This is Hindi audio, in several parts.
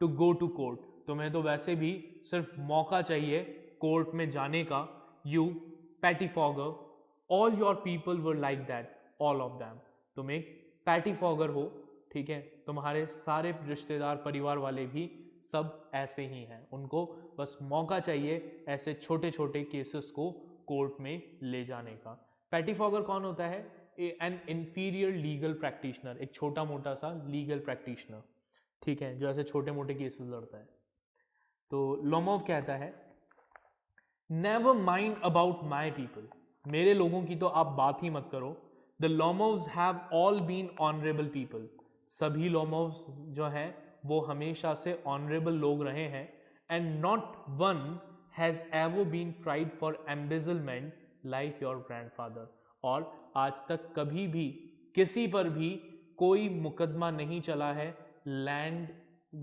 टू गो टू कोर्ट, तुम्हें तो वैसे भी सिर्फ मौका चाहिए कोर्ट में जाने का। You pettifogger, all your people were like that, all of them, तुम एक पैटीफॉगर हो, ठीक है, तुम्हारे सारे रिश्तेदार परिवार वाले भी सब ऐसे ही हैं, उनको बस मौका चाहिए ऐसे छोटे छोटे केसेस को कोर्ट में ले जाने का। पैटीफॉगर कौन होता है? एन इंफीरियर लीगल प्रैक्टिशनर, एक छोटा मोटा सा लीगल प्रैक्टिशनर, ठीक है, जो ऐसे छोटे मोटे केसेस लड़ता है। तो लोमोव कहता है never mind about my people, मेरे लोगों की तो आप बात ही मत करो। The Lomovs have all been honourable people, सभी लोमोव्स जो हैं वो हमेशा से ऑनरेबल लोग रहे हैं। And not one has ever been tried for embezzlement like your grandfather, और आज तक कभी भी किसी पर भी कोई मुकदमा नहीं चला है लैंड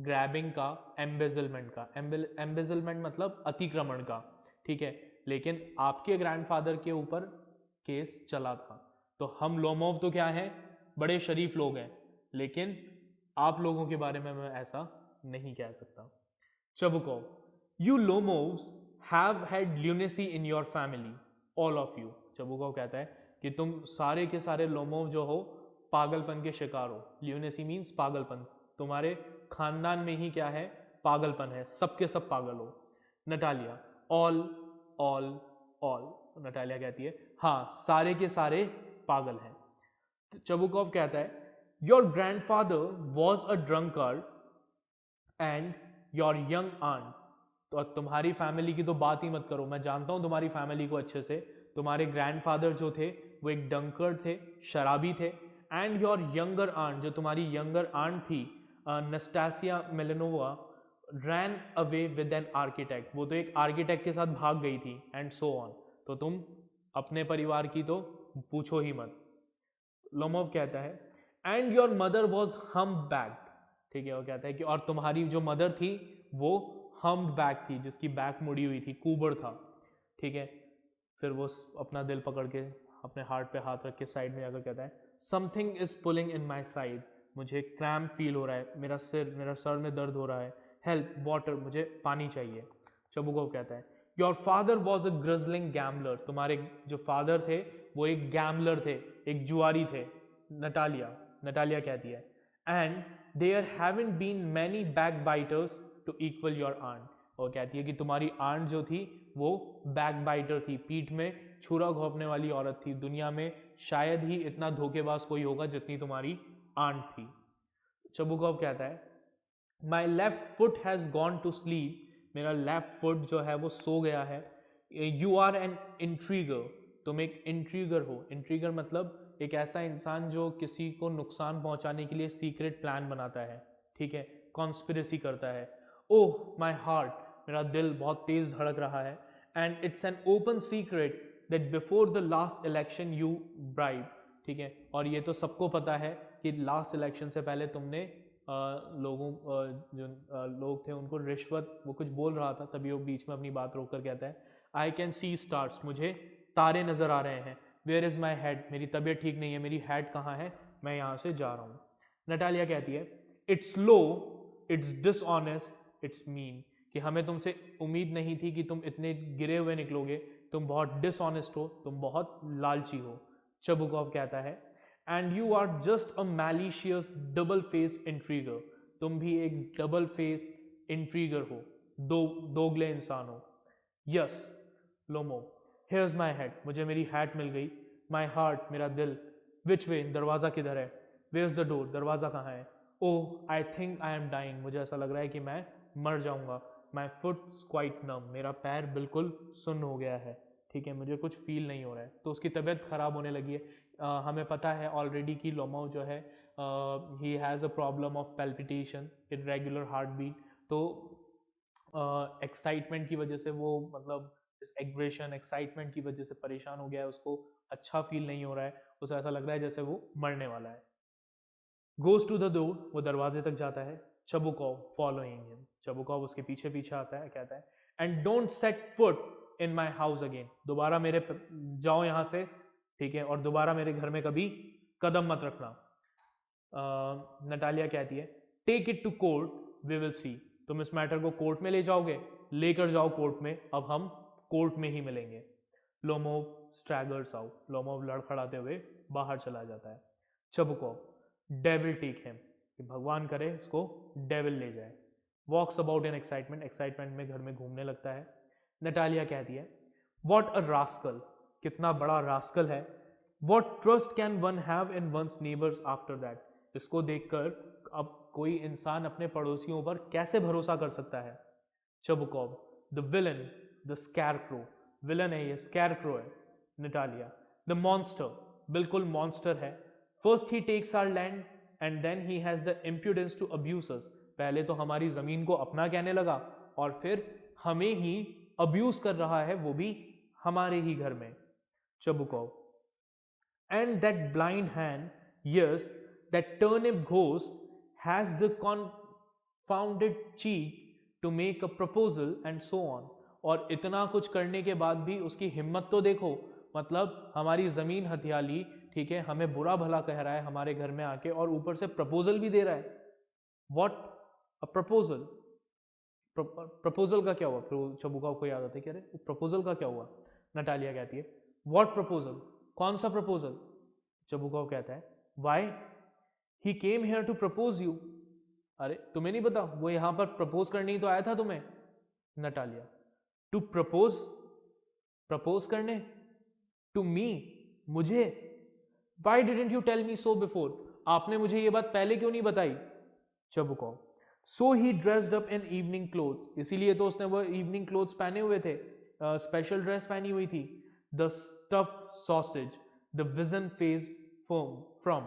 ग्रैबिंग का, एम्बेजलमेंट का, एम्बेजलमेंट मतलब अतिक्रमण का, ठीक है, लेकिन आपके ग्रैंडफादर के ऊपर केस चला था। तो हम लोमोव तो क्या है, बड़े शरीफ लोग हैं, लेकिन आप लोगों के बारे में मैं ऐसा नहीं कह सकता। Chubukov, you Lomovs have had lunacy in your family, all of you, Chubukov कहता है कि तुम सारे के सारे लोमोव जो हो पागलपन के शिकार हो। ल्यूनेसी मीन्स पागलपन, तुम्हारे खानदान में ही क्या है, पागलपन है, सबके सब पागल हो। Natalia, all all all, Natalia कहती है हाँ सारे के सारे पागल हैं। तो चबुकोव कहता है your grandfather was a drunkard and your young aunt, तो तुम्हारी फैमिली की तो बात ही मत करो, मैं जानता हूं तुम्हारी फैमिली को अच्छे से, तुम्हारे ग्रैंडफादर जो थे वो एक डंकर्ड थे, शराबी थे। एंड योर यंगर आंट, जो तुम्हारी यंगर आंट थी Nastasya Melenova, ran away with an architect, वो तो एक आर्किटेक्ट के साथ भाग गई थी, एंड सो ऑन, तो तुम अपने परिवार की तो पूछो ही मत। लोमोव कहता है and your mother was humped back, ठीक है, वो कहता है कि और तुम्हारी जो मदर थी वो हम्ड बैक थी, जिसकी बैक मुड़ी हुई थी, कुबड़ था, ठीक है। फिर वो अपना दिल पकड़ के अपने हार्ट पे हाथ रख के साइड में जाकर कहता है something is pulling in my side, मुझे क्रैम्प फील हो रहा है, मेरा सर में दर्द हो रहा है, हेल्प वाटर, मुझे पानी चाहिए। चबुकोव कहता है your father was a guzzling gambler, तुम्हारे जो फादर थे वो एक गैम्बलर थे, एक जुआरी थे। नटालिया कहती है and there haven't been many backbiters to equal your aunt, और कहती है कि तुम्हारी आंट जो थी वो बैक बाइटर थी, पीठ में छुरा घोंपने वाली औरत थी, दुनिया में शायद ही इतना धोखेबाज कोई होगा जितनी तुम्हारी आंट थी। चबुकोव कहता है my left foot has gone to sleep, मेरा लेफ्ट फुट जो है वो सो गया है। यू आर एन इंट्रीगर, तुम एक इंट्रीगर हो, इंट्रीगर मतलब एक ऐसा इंसान जो किसी को नुकसान पहुंचाने के लिए सीक्रेट प्लान बनाता है, ठीक है, कॉन्स्पिरेसी करता है। ओह माई हार्ट, मेरा दिल बहुत तेज धड़क रहा है। And it's an open secret that before the last election you bribe, ठीक है, और ये तो सबको पता है कि लास्ट इलेक्शन से पहले तुमने जो लोग थे उनको रिश्वत, वो कुछ बोल रहा था, तभी वो बीच में अपनी बात रोक कर कहता है आई कैन सी स्टार्स, मुझे तारे नजर आ रहे हैं। वेयर इज माई हेड, मेरी तबीयत ठीक नहीं है, मेरी हेड कहाँ है, मैं यहाँ से जा रहा हूँ। नटालिया कहती है it's low, it's dishonest, it's mean, कि हमें तुमसे उम्मीद नहीं थी कि तुम इतने गिरे हुए निकलोगे, तुम बहुत डिसऑनेस्ट हो, तुम बहुत लालची हो। चबुकोव कहता है and you are just a malicious double face intriguer, तुम भी एक डबल फेस इंट्रीगर हो, दोगले इंसान हो। यस लोमो, हियर्स माई हेड, मुझे मेरी हैट मिल गई। माई हार्ट, मेरा दिल। विच वे, दरवाजा किधर है। वेयर इज द डोर, दरवाजा कहाँ है। Oh I think I am dying, मुझे ऐसा लग रहा है कि मैं मर जाऊंगा। माई फुट्स क्वाइट नम, मेरा पैर बिल्कुल सुन्न हो गया है, ठीक है, मुझे कुछ फील नहीं हो रहा है। तो उसकी तबीयत खराब होने लगी है। हमें पता है ऑलरेडी कि लोमो जो है he has a problem of palpitation, irregular heart beat, तो एक्साइटमेंट की वजह से वो मतलब इस एग्रेशन एक्साइटमेंट की वजह से परेशान हो गया है, उसको अच्छा फील नहीं हो रहा है, उसे ऐसा लग रहा है जैसे वो मरने वाला है। गोज टू द डोर, वो दरवाजे तक जाता है। चबुकोव फॉलोइंग हिम, चबुकोव उसके पीछे पीछे आता है, कहता है and don't set foot in my house again, दोबारा मेरे जाओ यहाँ से, ठीक है, और दोबारा मेरे घर में कभी कदम मत रखना। नटालिया कहती है take it to court, we will see. तुम इस मैटर को कोर्ट में ले जाओगे, लेकर जाओ कोर्ट में, अब हम कोर्ट में ही मिलेंगे। लोमोव स्ट्रैगर्स आउट, लोमोव लड़खड़ाते हुए बाहर चला जाता है। चबुकोव डेविल टेक हिम, कि भगवान करे इसको डेविल ले जाए। वॉक्स अबाउट इन एक्साइटमेंट, एक्साइटमेंट में घर में घूमने लगता है। नटालिया कहती है वॉट अ रास्कल, कितना बड़ा रास्कल है। What trust can one have in one's neighbours after that, इसको देखकर अब कोई इंसान अपने पड़ोसियों पर कैसे भरोसा कर सकता है। Chubukov the villain the scarecrow, villain है ये, स्कैरक्रो है। नटालिया द मॉन्स्टर, बिल्कुल मॉन्स्टर है। First he takes our land and then he has the impudence to abuse us, पहले तो हमारी जमीन को अपना कहने लगा और फिर हमें ही अब्यूज कर रहा है, वो भी हमारे ही घर में। Chubukov and that blind hand, yes that turnip ghost has the confounded cheek to make a proposal and so on, और इतना कुछ करने के बाद भी उसकी हिम्मत तो देखो, मतलब हमारी जमीन हथिया ली, ठीक है, हमें बुरा भला कह रहा है हमारे घर में आके, और ऊपर से प्रपोजल भी दे रहा है। व्हाट अ प्रपोजल, प्रपोजल का क्या हुआ? फिर चबुकोव को याद आता है कि अरे प्रपोजल का क्या हुआ। नटालिया कहती है व्हाट प्रपोजल, कौन सा प्रपोजल? चबुकोव कहता है why he came here to propose you, अरे तुम्हें नहीं पता वो यहां पर प्रपोज करने ही तो आया था तुम्हें। नटालिया टू प्रपोज, प्रपोज करने टू मी, मुझे, why didn't you tell me so before, आपने मुझे ये बात पहले क्यों नहीं बताई। Chubukov so he dressed up in evening cloth, इसीलिए तो उसने वो इवनिंग क्लोथ्स पहने हुए थे, स्पेशल ड्रेस पहनी हुई थी। The stuffed sausage, the wizen faced frump,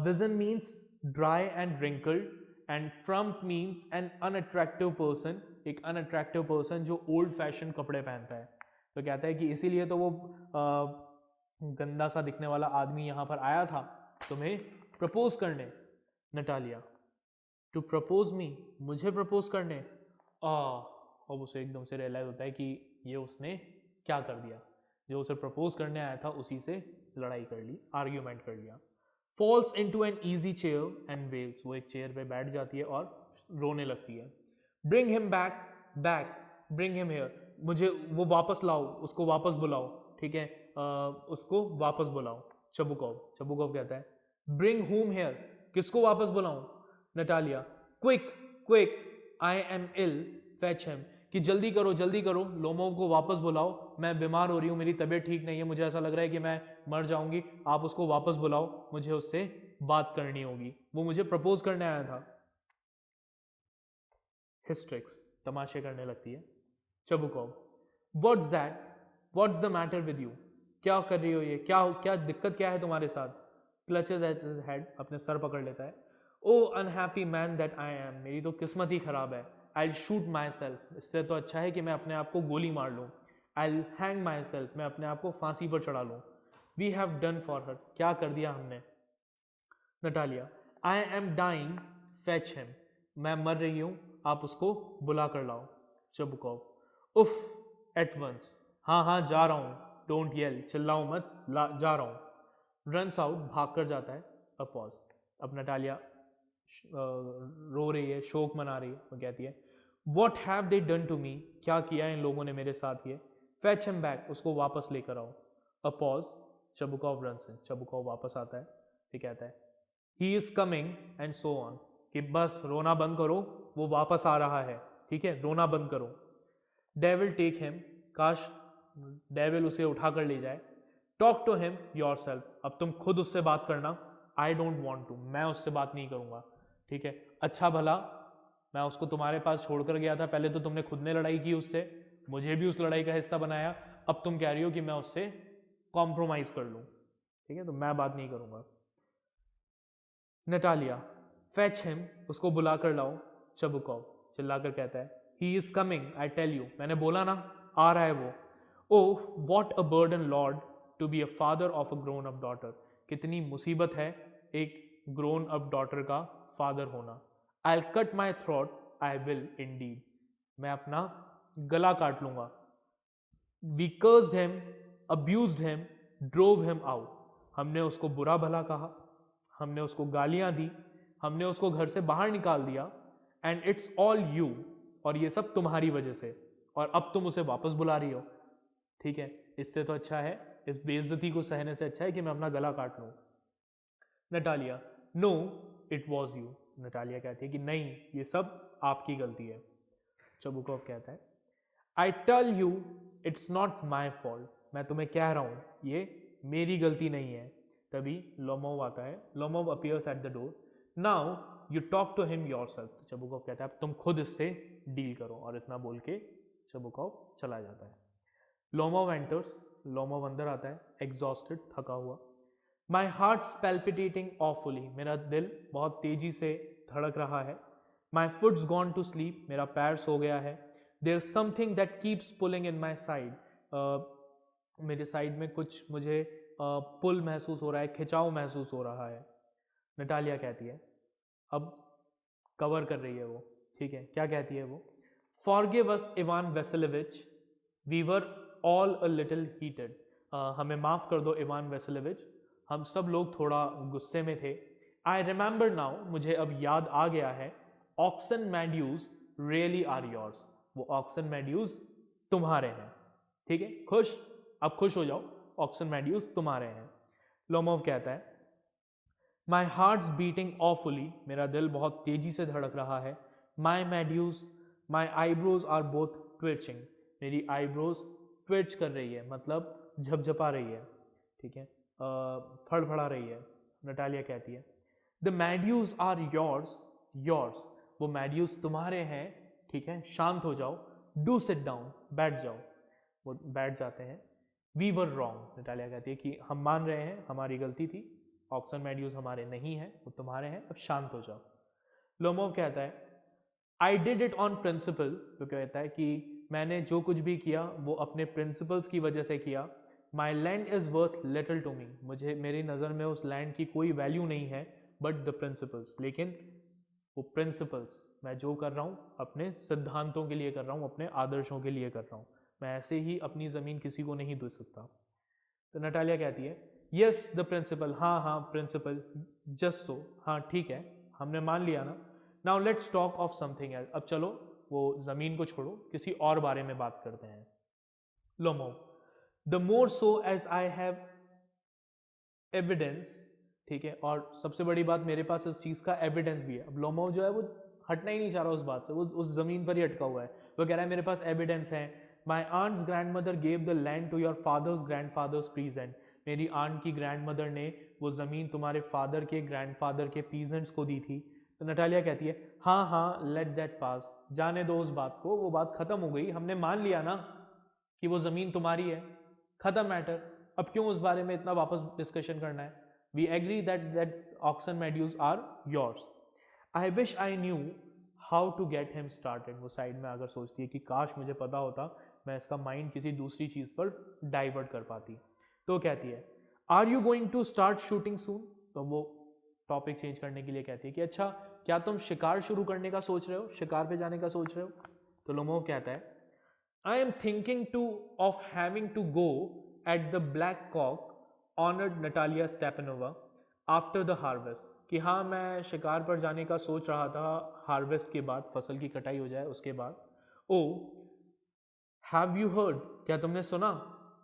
wizen means dry and wrinkled and frump means an unattractive person, एक अनअट्रैक्टिव पर्सन जो ओल्ड फैशन कपड़े पहनता है। तो कहता है कि इसीलिए तो वो गंदा सा दिखने वाला आदमी यहाँ पर आया था तुम्हें प्रपोज करने। नटालिया टू प्रपोज मी, मुझे प्रपोज करने, अब उसे एकदम से रियलाइज होता है कि ये उसने क्या कर दिया, जो उसे प्रपोज करने आया था उसी से लड़ाई कर ली, आर्ग्यूमेंट कर लिया। Falls into an easy chair and wails, वो एक चेयर पे बैठ जाती है और रोने लगती है। Bring him back, back, bring him here, मुझे वो वापस लाओ, उसको वापस बुलाओ, ठीक है, उसको वापस बुलाओ। चबुकोव कहता है ब्रिंग हुम हियर, किसको वापस बुलाऊं। Natalia quick quick I am ill fetch him, कि जल्दी करो लोमोव को वापस बुलाओ, मैं बीमार हो रही हूँ, मेरी तबीयत ठीक नहीं है, मुझे ऐसा लग रहा है कि मैं मर जाऊंगी, आप उसको वापस बुलाओ, मुझे उससे बात करनी होगी, वो मुझे प्रपोज करने आया था। हिस्ट्रिक्स, तमाशे करने लगती है। Chubukov what's that, what's the matter with you, क्या कर रही हो ये, क्या क्या दिक्कत क्या है तुम्हारे साथ। क्लचेस एट हिज हेड, अपने सर पकड़ लेता है। Oh unhappy man that I am, मेरी तो किस्मत ही खराब है। आई शूट माई सेल्फ, इससे तो अच्छा है कि मैं अपने आप को गोली मार लूँ। आई हैंग माई सेल्फ, मैं अपने आप को फांसी पर चढ़ा लूँ। We have done for her, क्या कर दिया हमने। Natalia I am dying fetch him, मैं मर रही हूँ, आप उसको बुला कर लाओ। चबुकोव उफ एट वंस, हाँ हाँ जा रहा हूँ, डोंट येल, चिल्लाओ मत, जा रहा हूँ। रन्स आउट, भाग कर जाता है। अ पॉज, अब नटालिया रो रही है, शोक मना रही है, वो कहती है what have they done to me, क्या किया इन लोगों ने मेरे साथ ये। फेच हिम बैक, उसको वापस लेकर आओ। अ पॉज, चबुकोव रन्स इन, चबुकोव वापस आता है, ये कहता है he is coming and so on, कि बस रोना बंद करो, वो वापस आ रहा है, ठीक है, रोना बंद करो। डेविल टेक हिम, काश डेविल उसे उठा कर ले जाए। Talk to him yourself, अब तुम खुद उससे बात करना। आई डोंट वॉन्ट टू, मैं उससे बात नहीं करूंगा, ठीक है, अच्छा भला मैं उसको तुम्हारे पास छोड़कर गया था, पहले तो तुमने खुद ने लड़ाई की उससे, मुझे भी उस लड़ाई का हिस्सा बनाया, अब तुम कह रही हो कि मैं उससे कॉम्प्रोमाइज कर लूं, ठीक है, तो मैं बात नहीं करूंगा। नटालिया फेच हिम, उसको बुला कर लाओ। चबुकोव चिल्लाकर कहता है he is coming, I tell you, मैंने बोला ना, आ रहा है वो। Oh what a burden lord to be a father of a grown up daughter, कितनी मुसीबत है एक ग्रोन अप डॉटर का फादर होना। I will cut my throat, I will indeed, मैं अपना गला काट लूंगा। We cursed him, abused him, drove him out, हमने उसको बुरा भला कहा, हमने उसको गालियां दी, हमने उसको घर से बाहर निकाल दिया। एंड इट्स ऑल यू, और ये सब तुम्हारी वजह से, और अब तुम उसे वापस बुला रही हो। ठीक है, इससे तो अच्छा है, इस बेइज्जती को सहने से अच्छा है कि मैं अपना गला काट लूं। Natalia, no it was you. Natalia कहती है कि नहीं, ये सब आपकी गलती है। चबुकॉव कहता है, I tell you it's not my fault, मैं तुम्हें कह रहा हूं ये मेरी गलती नहीं है। तभी लोमोव आता है, Lomov appears at the door, now you talk to him yourself. Chubukov कहता है अब तुम खुद इससे डील करो, और इतना बोल के चबुकॉव चला जाता है। लोमोव एंटर्स, लोमोव अंदर आता है, एग्जॉस्टेड, थका हुआ। माई हार्ट्स पैल्पिटेटिंग ऑफुली, मेरा दिल बहुत तेजी से धड़क रहा है। My foot's gone to sleep, मेरा पैर सो गया है। There is something that keeps pulling in my side, मेरे साइड में कुछ मुझे पुल महसूस हो रहा है, खिंचाव महसूस हो रहा है। नटालिया कहती है, अब कवर कर रही है वो, ठीक है, क्या कहती है वो, forgive us Ivan Vasilyevich, we were all a little heated, हमें माफ कर दो इवान वेसेलोविच, हम सब लोग थोड़ा गुस्से में थे। आई रिमेंबर नाउ, मुझे अब याद आ गया है, ऑक्सन मैड्यूज रियली आर योर्स, वो ऑक्सन मैड्यूज तुम्हारे हैं। ठीक है, खुश, अब खुश हो जाओ, ऑक्सन मैड्यूज तुम्हारे हैं। लोमोव कहता है, माई हार्ट्स बीटिंग ऑफुली, मेरा दिल बहुत तेजी से धड़क रहा है। My meadows, my eyebrows are both twitching, मेरी आईब्रोज ट्विच कर रही है, मतलब झपझपा रही है, ठीक है, फड़फड़ा रही है। नटालिया कहती है, द मैड्यूज आर योर्स, योर्स, वो मैड्यूज तुम्हारे हैं, ठीक है, शांत हो जाओ, डू सिट डाउन, बैठ जाओ। वो बैठ जाते हैं। वी वर रॉन्ग, नटालिया कहती है कि हम मान रहे हैं, हमारी गलती थी, ऑक्सन मैड्यूज हमारे नहीं हैं, वो तुम्हारे हैं, अब शांत हो जाओ। लोमोव कहता है, I did it on principle, तो कहता है कि मैंने जो कुछ भी किया वो अपने प्रिंसिपल्स की वजह से किया। My land is worth little to me, मुझे, मेरी नज़र में उस लैंड की कोई वैल्यू नहीं है, बट द प्रिंसिपल्स, लेकिन वो प्रिंसिपल्स, मैं जो कर रहा हूँ अपने सिद्धांतों के लिए कर रहा हूँ, अपने आदर्शों के लिए कर रहा हूँ, मैं ऐसे ही अपनी ज़मीन किसी को नहीं दे सकता। तो नटालिया कहती है, यस द प्रिंसिपल, हाँ हाँ प्रिंसिपल, जस्ट सो, हाँ ठीक है, हमने मान लिया ना। Now let's talk of something else, अब चलो वो जमीन को छोड़ो, किसी और बारे में बात करते हैं। Lomov, the more so as I have evidence, ठीक है, और सबसे बड़ी बात, मेरे पास इस चीज का एविडेंस भी है। अब लोमो जो है वो हटना ही नहीं चाह रहा उस बात से, वो उस जमीन पर ही अटका हुआ है। वो कह रहा है मेरे पास एविडेंस है। My aunt's grandmother gave the land to your father's grandfather's present, मेरी आंट की ग्रैंड मदर ने वो जमीन तुम्हारे फादर के ग्रैंडफादर के पीजेंट्स को दी थी। तो नटालिया कहती है, हाँ हाँ लेट दैट पास, जाने दो उस बात को, वो बात खत्म हो गई, हमने मान लिया ना कि वो जमीन तुम्हारी है, खत्म मैटर, अब क्यों उस बारे में इतना वापस डिस्कशन करना है। We agree that Oxen Meadows are yours. I wish I knew how to get him started, वो साइड में अगर सोचती है कि काश मुझे पता होता, मैं इसका माइंड किसी दूसरी चीज पर डाइवर्ट कर पाती। तो कहती है, are you going to start shooting soon, तो वो टॉपिक चेंज करने के लिए कहती है कि अच्छा क्या तुम शिकार शुरू करने का सोच रहे हो, शिकार पे जाने का सोच रहे हो। तो लोमोव कहता है, I am thinking of having to go at the Black Cock, honored Natalia Stepanova, after the harvest, कि हाँ मैं शिकार पर जाने का सोच रहा था हार्वेस्ट के बाद, फसल की कटाई हो जाए उसके बाद। ओ हैव यू हर्ड, क्या तुमने सुना,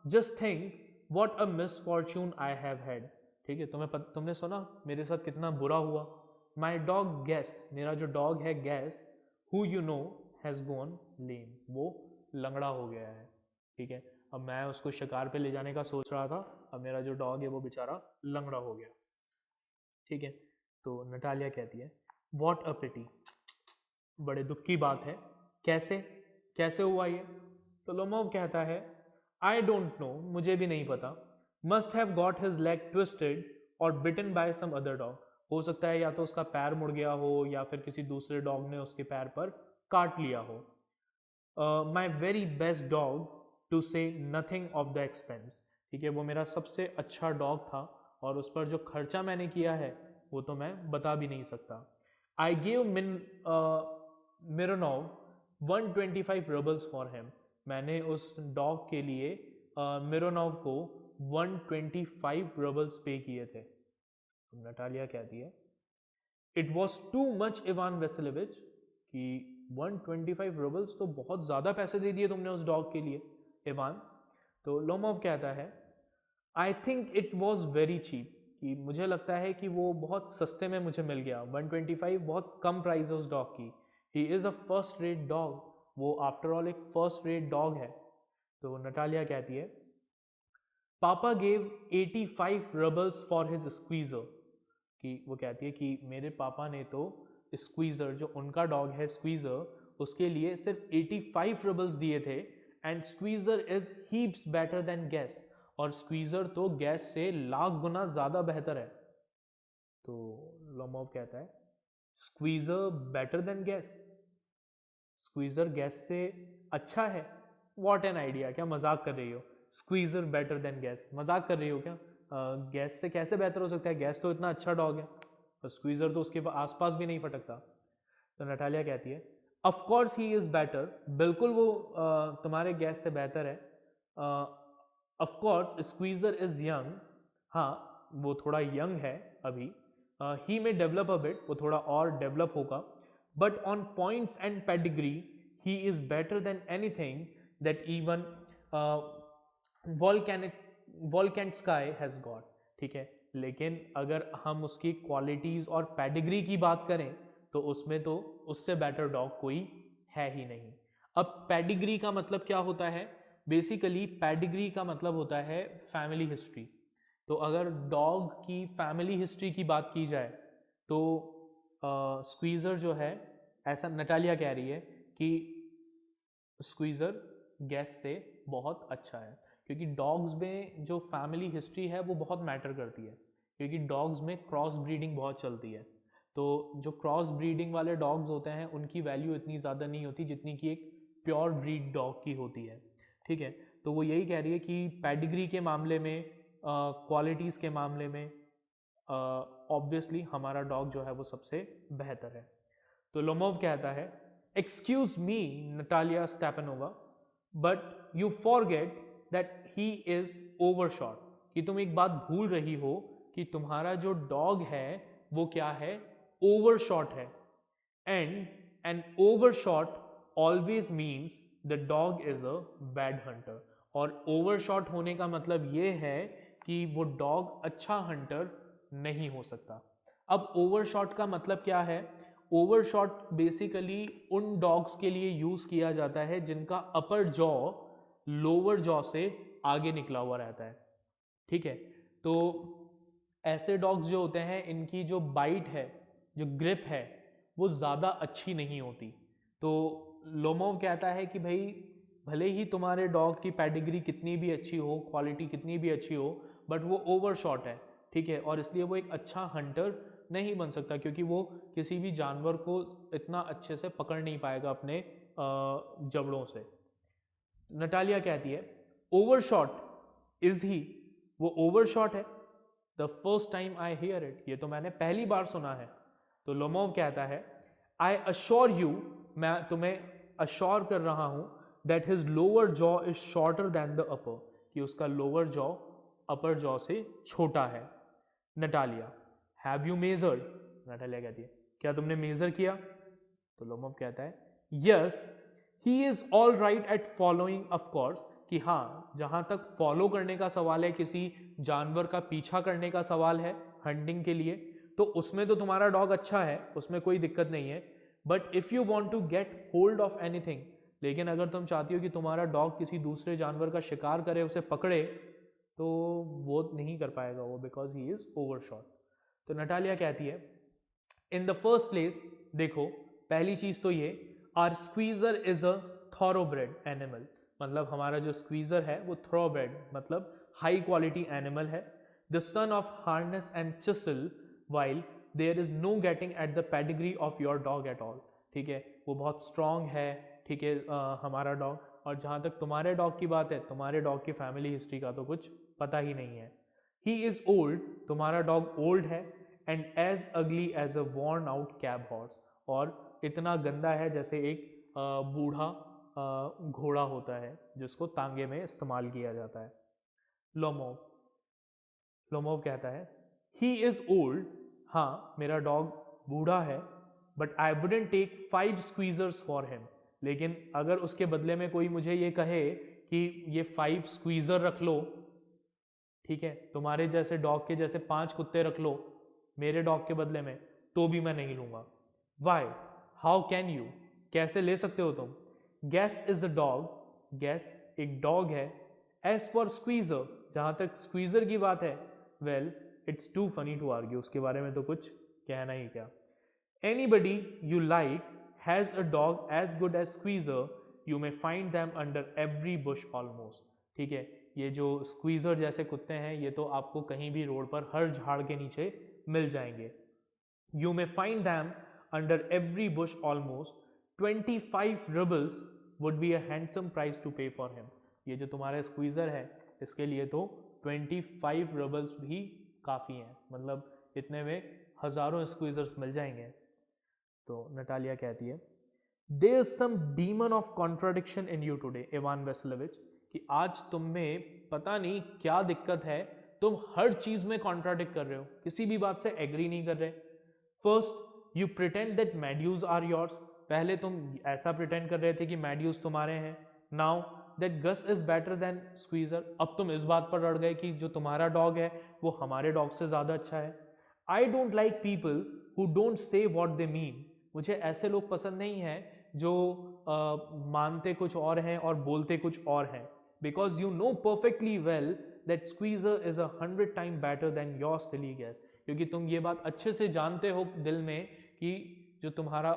just think what a misfortune I have had, ठीक है, तुमने सुना मेरे साथ कितना बुरा हुआ। माई डॉग गैस, मेरा जो डॉग है Guess, who you know has gone lame, वो लंगड़ा हो गया है, ठीक है, अब मैं उसको शिकार पे ले जाने का सोच रहा था, अब मेरा जो डॉग है वो बेचारा लंगड़ा हो गया, ठीक है। तो नटालिया कहती है, वॉट अ पिटी, बड़े दुख की बात है, कैसे कैसे हुआ ये। तो लोमोव कहता है, आई डोंट नो, मुझे भी नहीं पता, must have got his leg twisted और बिटन बाय सम अदर डॉग, हो सकता है या तो उसका पैर मुड़ गया हो या फिर किसी दूसरे डॉग ने उसके पैर पर काट लिया हो। My very best dog to say nothing of the expense, ठीक है, वो मेरा सबसे अच्छा डॉग था और उस पर जो खर्चा मैंने किया है वो तो मैं बता भी नहीं सकता। I give Mironov 125 roubles for him, मैंने उस डॉग के लिए मिरोनोव को 125 रबल्स पे किए थे। नटालिया कहती है, it was too much Ivan Vasilyevich, कि 125 रूबल्स तो बहुत ज़्यादा पैसे दे दिए तुमने उस डॉग के लिए इवान। तो लोमोव कहता है I think it was very cheap, कि मुझे लगता है कि वो बहुत सस्ते में मुझे मिल गया। 125 बहुत कम प्राइस है उस डॉग की। He is a first rate dog, वो आफ्टर ऑल एक फर्स्ट रेट डॉग है। तो नटालिया कहती है पापा गेव 85 रबल्स फॉर हिज स्क्वीज़र, कि वो कहती है कि मेरे पापा ने तो स्क्वीज़र, जो उनका डॉग है स्क्वीज़र, उसके लिए सिर्फ 85 रबल्स दिए थे। And squeezer is heaps better than gas, और स्क्वीज़र तो गैस से लाख गुना ज़्यादा बेहतर है। तो लोमोव कहता है squeezer better than gas, squeezer gas से अच्छा है? वॉट एन आइडिया, क्या मजाक कर रही हो? स्क्वीज़र बेटर देन गैस, मजाक कर रही हो क्या? गैस से कैसे बेहतर हो सकता है? गैस तो इतना अच्छा डॉग है, और स्क्वीज़र तो उसके आसपास भी नहीं फटकता। तो नटालिया कहती है of course he is better, बिल्कुल वो तुम्हारे गैस से बेहतर है। Of course squeezer is young, हाँ वो थोड़ा यंग है अभी। ही में डेवलप अ बिट, वो थोड़ा और डेवलप होगा। But on points and pedigree he is better than anything that even Volkensky has got. ठीक है, लेकिन अगर हम उसकी क्वालिटीज़ और पेडिग्री की बात करें तो उसमें तो उससे बेटर डॉग कोई है ही नहीं। अब पेडिग्री का मतलब क्या होता है? बेसिकली पेडिग्री का मतलब होता है फैमिली हिस्ट्री। तो अगर डॉग की फैमिली हिस्ट्री की बात की जाए तो स्क्वीज़र जो है, ऐसा नटालिया कह रही है कि स्क्वीज़र गैस से बहुत अच्छा है, क्योंकि डॉग्स में जो फैमिली हिस्ट्री है वो बहुत मैटर करती है, क्योंकि डॉग्स में क्रॉस ब्रीडिंग बहुत चलती है। तो जो क्रॉस ब्रीडिंग वाले डॉग्स होते हैं उनकी वैल्यू इतनी ज़्यादा नहीं होती जितनी कि एक प्योर ब्रीड डॉग की होती है। ठीक है, तो वो यही कह रही है कि पेडिग्री के मामले में, क्वालिटीज़ के मामले में ऑब्वियसली हमारा डॉग जो है वो सबसे बेहतर है। तो लोमोव कहता है excuse me Natalia Stepanova, but you forget that he is overshot, कि तुम एक बात भूल रही हो कि तुम्हारा जो डॉग है वो क्या है? ओवरशॉट है। And an overshot always means the dog is a bad hunter, और ओवरशॉट होने का मतलब ये है कि वो डॉग अच्छा हंटर नहीं हो सकता। अब ओवरशॉट का मतलब क्या है? ओवरशॉट बेसिकली उन डॉग्स के लिए यूज किया जाता है जिनका अपर जॉ लोअर जॉ से आगे निकला हुआ रहता है। ठीक है, तो ऐसे डॉग्स जो होते हैं इनकी जो बाइट है, जो ग्रिप है, वो ज़्यादा अच्छी नहीं होती। तो लोमोव कहता है कि भाई भले ही तुम्हारे डॉग की पेडिग्री कितनी भी अच्छी हो, क्वालिटी कितनी भी अच्छी हो, बट वो ओवरशॉट है। ठीक है, और इसलिए वो एक अच्छा हंटर नहीं बन सकता, क्योंकि वो किसी भी जानवर को इतना अच्छे से पकड़ नहीं पाएगा अपने जबड़ों से। नटालिया कहती है ओवरशॉट इज ही, वो ओवरशॉट है? The first time I hear it, ये तो मैंने पहली बार सुना है। तो लोमोव कहता है आई अश्योर यू, मैं तुम्हें अश्योर कर रहा हूं that his lower jaw is shorter than the upper, कि उसका लोअर जॉ अपर जॉ से छोटा है। Natalia have you measured, Natalia कहती है क्या तुमने मेजर किया? तो लोमोव कहता है yes he is all right at following of course, कि हाँ जहां तक फॉलो करने का सवाल है, किसी जानवर का पीछा करने का सवाल है हंटिंग के लिए, तो उसमें तो तुम्हारा डॉग अच्छा है, उसमें कोई दिक्कत नहीं है। But if you want to get hold of anything, लेकिन अगर तुम चाहती हो कि तुम्हारा डॉग किसी दूसरे जानवर का शिकार करे, उसे पकड़े, तो वो नहीं कर पाएगा वो, बिकॉज ही इज ओवरशॉट। तो नटालिया कहती है इन द फर्स्ट प्लेस, देखो पहली चीज तो ये, our Squeezer is a thoroughbred animal, मतलब हमारा जो स्क्वीजर है वो थॉरोब्रेड मतलब हाई क्वालिटी एनिमल है। The son of Harness and Chisel, while there is no getting at the pedigree of your dog at all. ठीक है, वो बहुत स्ट्रांग है। ठीक है, हमारा डॉग, और जहाँ तक तुम्हारे डॉग की बात है, तुम्हारे डॉग की फैमिली हिस्ट्री का तो कुछ पता ही नहीं है। ही इज ओल्ड, तुम्हारा डॉग ओल्ड है। And as ugly as a worn out cab horse, और इतना गंदा है जैसे एक बूढ़ा घोड़ा होता है जिसको तांगे में इस्तेमाल किया जाता है। लोमोव लोमोव कहता है ही इज ओल्ड, हाँ मेरा डॉग बूढ़ा है, but I wouldn't take 5 Squeezers for him. लेकिन अगर उसके बदले में कोई मुझे ये कहे कि ये 5 स्क्वीजर रख लो, ठीक है, तुम्हारे जैसे डॉग के जैसे 5 कुत्ते रख लो मेरे डॉग के बदले में, तो भी मैं नहीं लूंगा। वाई, हाउ कैन यू, कैसे ले सकते हो तुम। Gus is the dog, Gus एक डॉग है। एज फॉर स्क्वीजर, जहां तक स्क्वीजर की बात है, well it's too funny to argue, उसके बारे में तो कुछ कहना ही क्या। Anybody you like has a dog as good as Squeezer, you may find them under every bush almost। ठीक है, ये जो स्क्वीजर जैसे कुत्ते हैं ये तो आपको कहीं भी रोड पर हर झाड़ के नीचे मिल जाएंगे। You may find them under every bush almost, 25 rubles would be a handsome price to pay for him। ये जो तुम्हारा स्क्वीजर है इसके लिए तो 25 rubles भी काफ़ी हैं, मतलब इतने में हज़ारों स्क्वीजर्स मिल जाएंगे। तो नटालिया कहती है there is some demon of contradiction in you today Ivan Vasilyevich, कि आज तुम में पता नहीं क्या दिक्कत है, तुम हर चीज में कॉन्ट्राडिक्ट कर रहे हो, किसी भी बात से एग्री नहीं कर रहे। First you pretend that meadows are yours, पहले तुम ऐसा प्रिटेंड कर रहे थे कि मैड्यूज तुम्हारे हैं। Now that Gus is better than Squeezer, अब तुम इस बात पर अड़ गए कि जो तुम्हारा डॉग है वो हमारे डॉग से ज्यादा अच्छा है। I don't like people who don't say what they mean, मुझे ऐसे लोग पसंद नहीं हैं जो मानते कुछ और हैं और बोलते कुछ और हैं। Because you know perfectly well that squeezer is 100 time better than your silly gas, क्योंकि तुम ये बात अच्छे से जानते हो दिल में कि जो तुम्हारा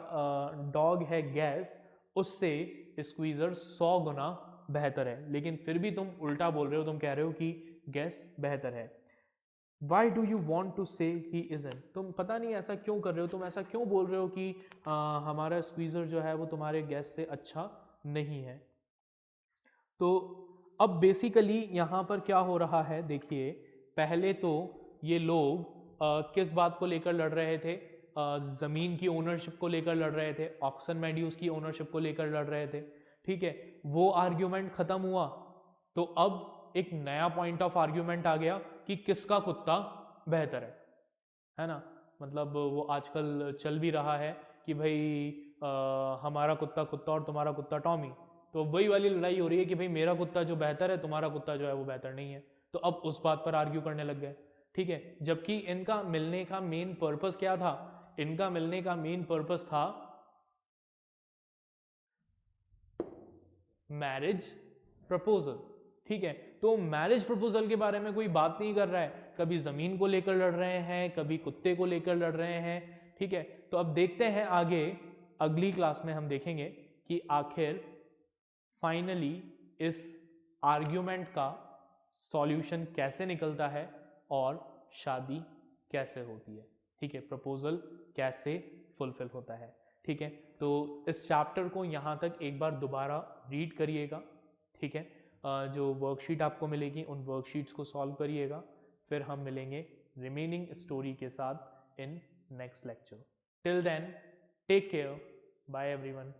डॉग है गैस उससे स्क्वीजर 100 गुना बेहतर है, लेकिन फिर भी तुम उल्टा बोल रहे हो, तुम कह रहे हो कि गैस बेहतर है। Why do you want to say he isn't, तुम पता नहीं ऐसा क्यों कर रहे हो, तुम ऐसा क्यों बोल रहे हो कि हमारा स्क्वीजर जो है वो तुम्हारे गैस से अच्छा नहीं है। तो अब बेसिकली यहाँ पर क्या हो रहा है, देखिए पहले तो ये लोग किस बात को लेकर लड़ रहे थे, ज़मीन की ओनरशिप को लेकर लड़ रहे थे, ऑक्सन मैड्यूज की ओनरशिप को लेकर लड़ रहे थे। ठीक है, वो आर्ग्यूमेंट खत्म हुआ, तो अब एक नया पॉइंट ऑफ आर्ग्यूमेंट आ गया कि किसका कुत्ता बेहतर है ना। मतलब वो आजकल चल भी रहा है कि भाई हमारा कुत्ता कुत्ता और तुम्हारा कुत्ता टॉमी, तो वही वाली लड़ाई हो रही है कि भाई मेरा कुत्ता जो बेहतर है, तुम्हारा कुत्ता जो है वो बेहतर नहीं है, तो अब उस बात पर आर्ग्यू करने लग गए। ठीक है, जबकि इनका मिलने का मेन पर्पस क्या था, इनका मिलने का मेन पर्पस था मैरिज प्रपोजल। ठीक है, तो मैरिज प्रपोजल के बारे में कोई बात नहीं कर रहा है, कभी जमीन को लेकर लड़ रहे हैं, कभी कुत्ते को लेकर लड़ रहे हैं। ठीक है, तो अब देखते हैं आगे, अगली क्लास में हम देखेंगे कि आखिर फाइनली इस आर्ग्यूमेंट का सॉल्यूशन कैसे निकलता है और शादी कैसे होती है। ठीक है, प्रपोजल कैसे फुलफिल होता है। ठीक है, तो इस चैप्टर को यहाँ तक एक बार दोबारा रीड करिएगा। ठीक है, जो वर्कशीट आपको मिलेगी उन वर्कशीट्स को सॉल्व करिएगा, फिर हम मिलेंगे रिमेनिंग स्टोरी के साथ in next lecture. Till then take care, bye everyone.